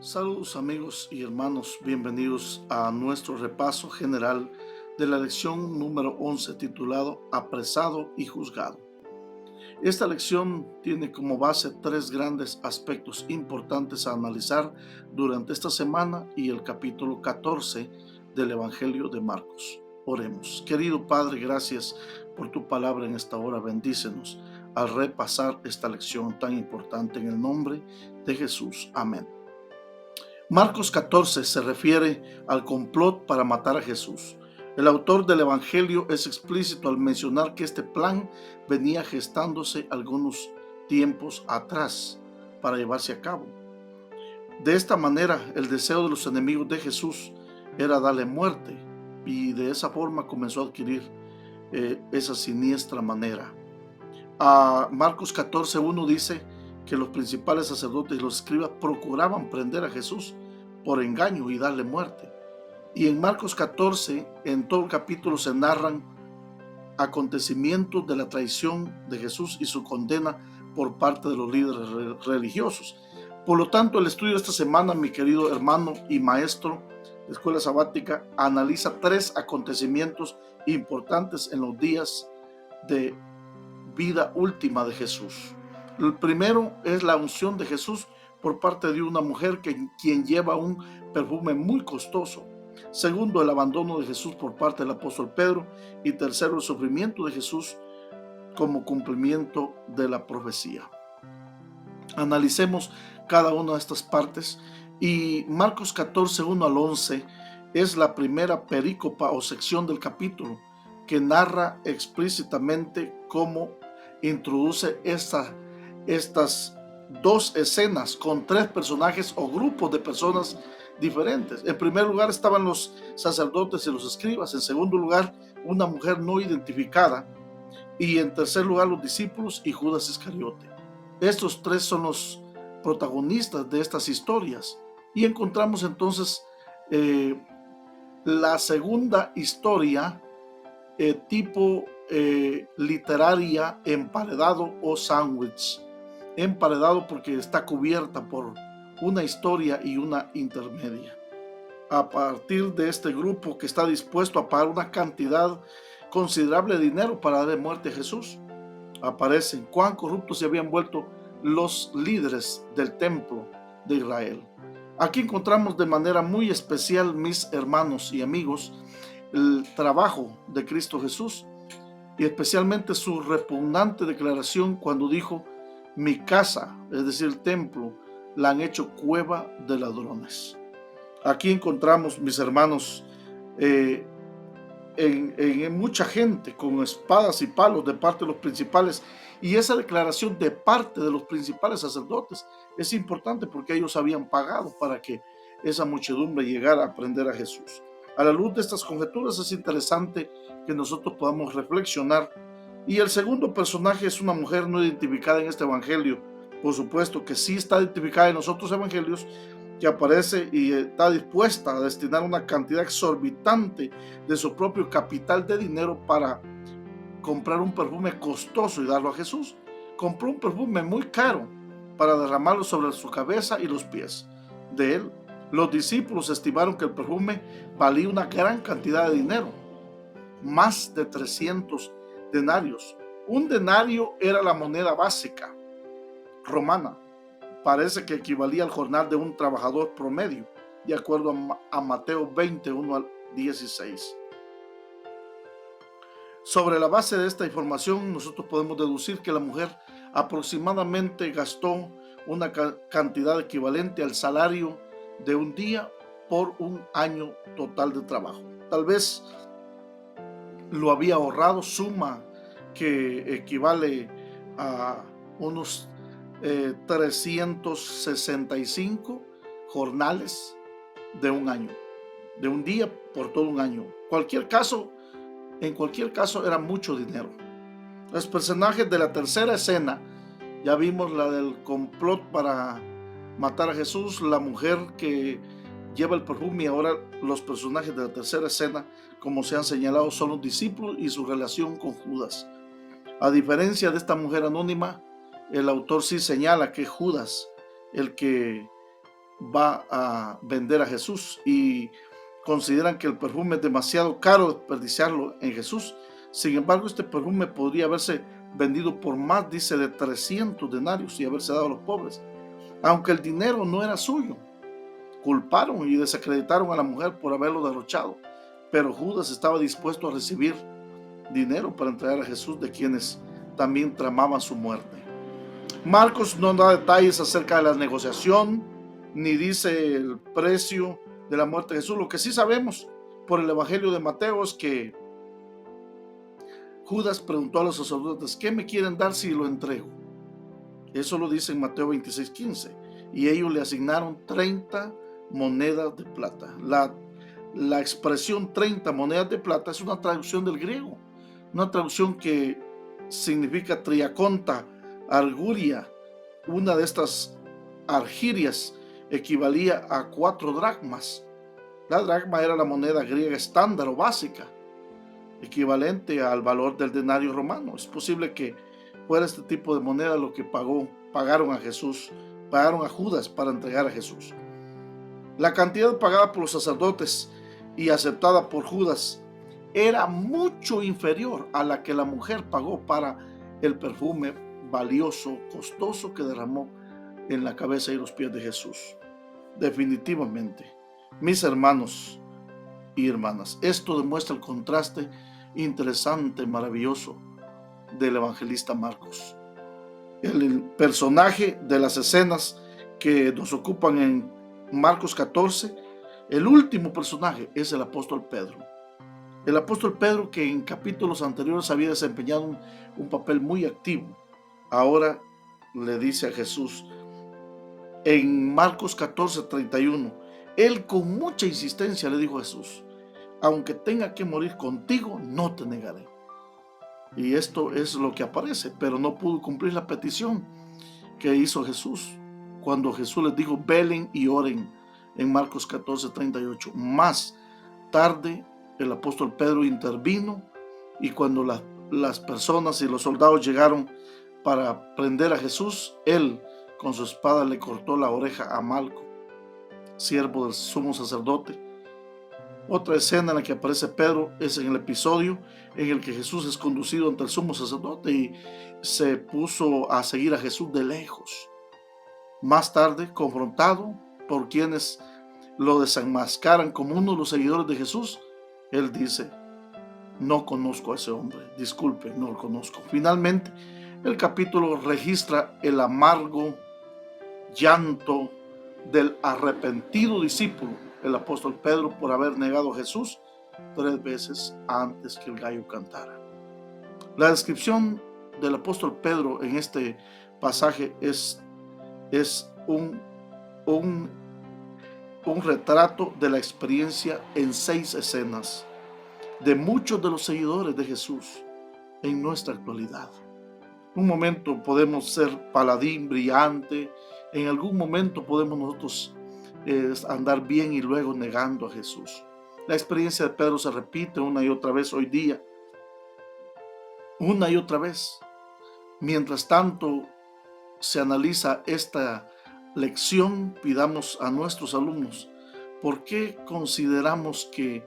Saludos amigos y hermanos, bienvenidos a nuestro repaso general de la lección número 11 titulado Apresado y Juzgado. Esta lección tiene como base tres grandes aspectos importantes a analizar durante esta semana y el capítulo 14 del Evangelio de Marcos. Oremos. Querido Padre, gracias por tu palabra en esta hora. Bendícenos al repasar esta lección tan importante en el nombre de Jesús. Amén. Marcos 14 se refiere al complot para matar a Jesús. El autor del Evangelio es explícito al mencionar que este plan venía gestándose algunos tiempos atrás para llevarse a cabo. De esta manera, el deseo de los enemigos de Jesús era darle muerte, y de esa forma comenzó a adquirir esa siniestra manera. Marcos 14:1 dice que los principales sacerdotes y los escribas procuraban prender a Jesús por engaño y darle muerte. Y en Marcos 14, en todo el capítulo, se narran acontecimientos de la traición de Jesús y su condena por parte de los líderes religiosos. Por lo tanto, el estudio de esta semana, mi querido hermano y maestro de escuela sabática, analiza tres acontecimientos importantes en los días de vida última de Jesús. El primero es la unción de Jesús por parte de una mujer quien lleva un perfume muy costoso. Segundo, el abandono de Jesús por parte del apóstol Pedro. Y tercero, el sufrimiento de Jesús como cumplimiento de la profecía. Analicemos cada una de estas partes. Y Marcos 14, 1 al 11 es la primera perícopa o sección del capítulo que narra explícitamente cómo introduce estas dos escenas con tres personajes o grupos de personas diferentes. En primer lugar estaban los sacerdotes y los escribas. En segundo lugar, una mujer no identificada. Y en tercer lugar, los discípulos y Judas Iscariote. Estos tres son los protagonistas de estas historias. Y encontramos entonces la segunda historia tipo literaria, emparedado o sándwich. Emparedado porque está cubierta por una historia y una intermedia. A partir de este grupo que está dispuesto a pagar una cantidad considerable de dinero para darle muerte a Jesús, aparecen cuán corruptos se habían vuelto los líderes del templo de Israel. Aquí encontramos de manera muy especial, mis hermanos y amigos, el trabajo de Cristo Jesús y especialmente su repugnante declaración cuando dijo: mi casa, es decir, el templo, la han hecho cueva de ladrones. Aquí encontramos, mis hermanos, en mucha gente con espadas y palos de parte de los principales, y esa declaración de parte de los principales sacerdotes es importante porque ellos habían pagado para que esa muchedumbre llegara a prender a Jesús. A la luz de estas conjeturas es interesante que nosotros podamos reflexionar. Y el segundo personaje es una mujer no identificada en este evangelio. Por supuesto que sí está identificada en los otros evangelios, que aparece y está dispuesta a destinar una cantidad exorbitante de su propio capital de dinero para comprar un perfume costoso y darlo a Jesús. Compró un perfume muy caro para derramarlo sobre su cabeza y los pies de él. Los discípulos estimaron que el perfume valía una gran cantidad de dinero, más de 300 denarios. Un denario era la moneda básica romana. Parece que equivalía al jornal de un trabajador promedio, de acuerdo a Mateo 21 al 16. Sobre la base de esta información, nosotros podemos deducir que la mujer aproximadamente gastó una cantidad equivalente al salario de un día por un año total de trabajo. Tal vez lo había ahorrado, suma que equivale a unos 365 jornales de un año, de un día por todo un año. En cualquier caso era mucho dinero. Los personajes de la tercera escena, ya vimos la del complot para matar a Jesús, la mujer que lleva el perfume, y ahora los personajes de la tercera escena, como se han señalado, son los discípulos y su relación con Judas. A diferencia de esta mujer anónima, el autor sí señala que es Judas el que va a vender a Jesús y consideran que el perfume es demasiado caro desperdiciarlo en Jesús. Sin embargo, este perfume podría haberse vendido por más, dice, de 300 denarios y haberse dado a los pobres, aunque el dinero no era suyo. Culparon y desacreditaron a la mujer por haberlo derrochado, pero Judas estaba dispuesto a recibir dinero para entregar a Jesús, de quienes también tramaban su muerte. Marcos no da detalles acerca de la negociación, ni dice el precio de la muerte de Jesús. Lo que sí sabemos por el Evangelio de Mateo es que Judas preguntó a los sacerdotes: ¿qué me quieren dar si lo entrego? Eso lo dice en Mateo 26:15. Y ellos le asignaron 30 monedas de plata. La expresión 30 monedas de plata es una traducción del griego, una traducción que significa triaconta, arguria. Una de estas argirias equivalía a 4 dracmas. La dracma era la moneda griega estándar o básica, equivalente al valor del denario romano. Es posible que fuera este tipo de moneda lo que pagaron a Jesús, pagaron a Judas para entregar a Jesús. La cantidad pagada por los sacerdotes y aceptada por Judas era mucho inferior a la que la mujer pagó para el perfume valioso, costoso que derramó en la cabeza y los pies de Jesús. Definitivamente, mis hermanos y hermanas, esto demuestra el contraste interesante, maravilloso del evangelista Marcos. El personaje de las escenas que nos ocupan en Marcos 14, el último personaje es el apóstol Pedro. El apóstol Pedro, que en capítulos anteriores había desempeñado un papel muy activo, ahora le dice a Jesús en Marcos 14:31, él con mucha insistencia le dijo a Jesús: aunque tenga que morir contigo, no te negaré. Y esto es lo que aparece, pero no pudo cumplir la petición que hizo Jesús cuando Jesús les dijo: velen y oren, en Marcos 14:38. Más tarde el apóstol Pedro intervino, y cuando las personas y los soldados llegaron para prender a Jesús, él con su espada le cortó la oreja a Malco, siervo del sumo sacerdote. Otra escena en la que aparece Pedro es en el episodio en el que Jesús es conducido ante el sumo sacerdote y se puso a seguir a Jesús de lejos. Más tarde, confrontado por quienes lo desenmascaran como uno de los seguidores de Jesús, él dice: no conozco a ese hombre, disculpe, no lo conozco. Finalmente, el capítulo registra el amargo llanto del arrepentido discípulo, el apóstol Pedro, por haber negado a Jesús 3 veces antes que el gallo cantara. La descripción del apóstol Pedro en este pasaje es un retrato de la experiencia en 6 escenas de muchos de los seguidores de Jesús en nuestra actualidad. Un momento podemos ser paladín brillante, en algún momento podemos nosotros andar bien y luego negando a Jesús. La experiencia de Pedro se repite una y otra vez hoy día, una y otra vez. Mientras tanto se analiza esta lección, pidamos a nuestros alumnos: ¿por qué consideramos que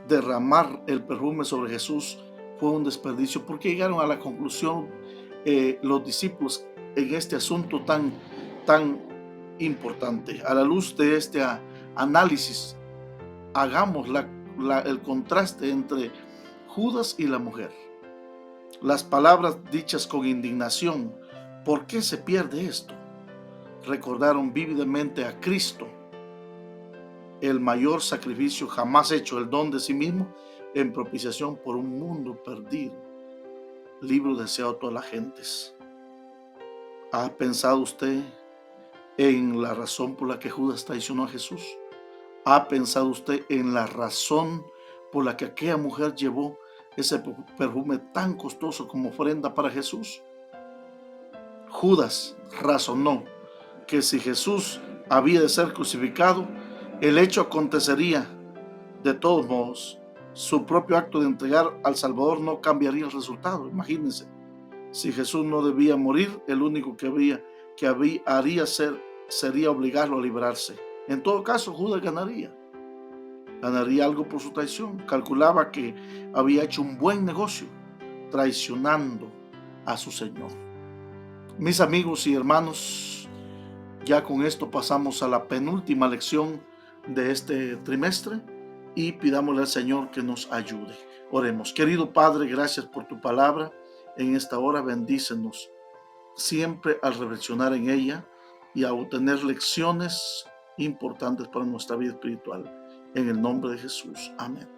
derramar el perfume sobre Jesús fue un desperdicio? ¿Por qué llegaron a la conclusión los discípulos en este asunto tan importante? A la luz de este análisis, hagamos el contraste entre Judas y la mujer. Las palabras dichas con indignación: ¿por qué se pierde esto?, recordaron vívidamente a Cristo, el mayor sacrificio jamás hecho, el don de sí mismo en propiciación por un mundo perdido, libro deseado de todas las gentes. ¿Ha pensado usted en la razón por la que Judas traicionó a Jesús? ¿Ha pensado usted en la razón por la que aquella mujer llevó ese perfume tan costoso como ofrenda para Jesús? Judas razonó que si Jesús había de ser crucificado, el hecho acontecería de todos modos. Su propio acto de entregar al Salvador no cambiaría el resultado. Imagínense, si Jesús no debía morir, el único que haría sería obligarlo a librarse. En todo caso, Judas ganaría algo por su traición. Calculaba que había hecho un buen negocio traicionando a su Señor. Mis amigos y hermanos, ya con esto pasamos a la penúltima lección de este trimestre y pidámosle al Señor que nos ayude. Oremos. Querido Padre, gracias por tu palabra. En esta hora bendícenos siempre al reflexionar en ella y a obtener lecciones importantes para nuestra vida espiritual. En el nombre de Jesús. Amén.